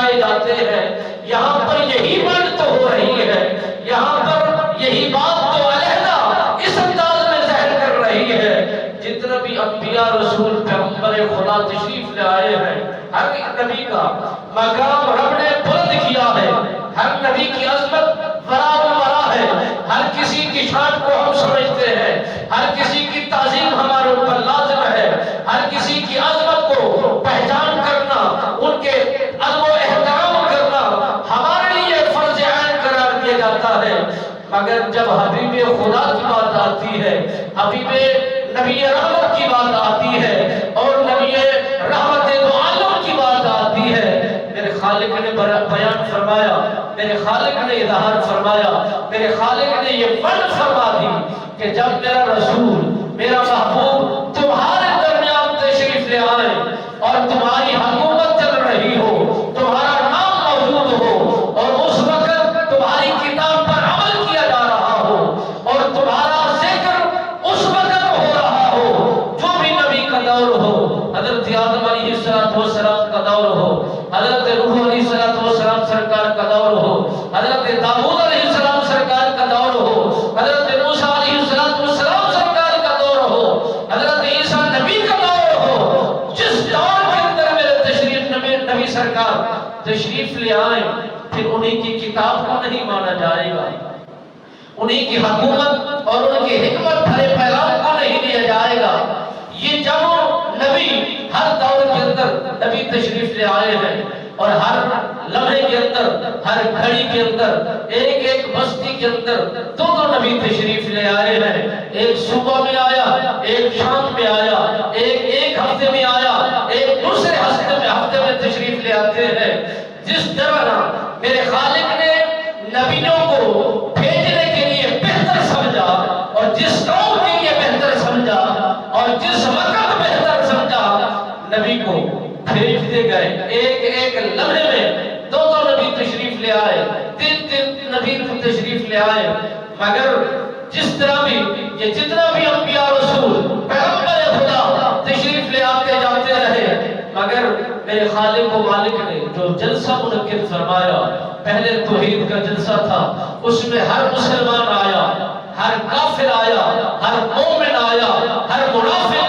لائے جاتے ہیں، یہاں پر یہی بات تو ہو رہی ہے، یہاں پر یہی بات تو علیحدہ اس انداز میں ظاہر کر رہی ہے۔ جتنے بھی انبیاء رسول پیغمبر خدا تشریف لے آئے ہیں، ہر ایک نبی کا مقام رب نے بلند کیا ہے، ہر نبی کی عظمت برابر ہے، ہر کسی کی شان کو ہم سمجھتے ہیں، ہر کسی کی تعظیم ہمارے اوپر لازم ہے، ہر کسی کی عظمت کو پہچان کرنا، ان کے ادب و احترام کرنا ہمارے لیے فرض عین قرار دیا جاتا ہے۔ مگر جب حبیب خدا کی بات آتی ہے، حبیب نبی رحمت کی بات آتی ہے، اور نبی رحمت دو عالم کی بات آتی ہے، میرے خالق نے بیان فرمایا، میرے خالق نے اظہار فرمایا، میرے خالق نے یہ فرض فرما دی کہ جب میرا رسول، میرا محبوب تمہارے درمیان تشریف لے آئے اور تمہاری حکومت چل رہی ہو، تمہارا نام موجود ہو، اور اس وقت تمہاری کتاب پر عمل کیا جا رہا ہو، اور تمہارا ذکر اس وقت ہو رہا ہو جو بھی نبی کا دور ہو، حضرت آدم علیہ السلام کا دور ہو، حضرت نوح علیہ السلام سرکار کا دور ہو، حضرت داؤد علیہ السلام سرکار کا دور ہو، حضرت موسیٰ علیہ السلام سرکار کا دور ہو، حضرت عیسیٰ نبی کا دور ہو، جس دور کے اندر میرے تشریف نبی سرکار تشریف لے آئیں، پھر انہی کی کتاب کو نہیں مانا جائے گا، انہی کی حکومت اور ان کی حکمت بھرے پیغام کو نہیں لیا جائے گا۔ یہ جب نبی ہر دور کے اندر نبی تشریف لے آئے ہیں، اور ہر لمحے کے اندر، ہر گھڑی کے اندر، ایک ایک بستی کے اندر دو نبی تشریف لے آئے ہیں، ایک صبح میں آیا، ایک شام میں آیا، ایک ہفتے میں آیا، ایک دوسرے ہفتے میں تشریف لے آتے ہیں۔ جس طرح میرے خالق نے نبیوں کو بھیجنے کے لیے بہتر سمجھا، اور جس قوم کے لیے بہتر سمجھا، اور جس وقت بہتر سمجھا، نبی کو بھیج دے گئے۔ ایک لمحے میں دو نبی تشریف لے آئے، تین نبی تشریف لے آئے۔ مگر جس طرح بھی یہ جتنا بھی انبیاء رسول پیغمبر خدا تشریف لے آتے جاتے رہے، مگر میرے خالق و مالک نے جو جلسہ منعقد فرمایا، پہلے توحید کا جلسہ تھا، اس میں ہر مسلمان آیا، ہر کافر آیا، ہر مومن آیا، ہر منافق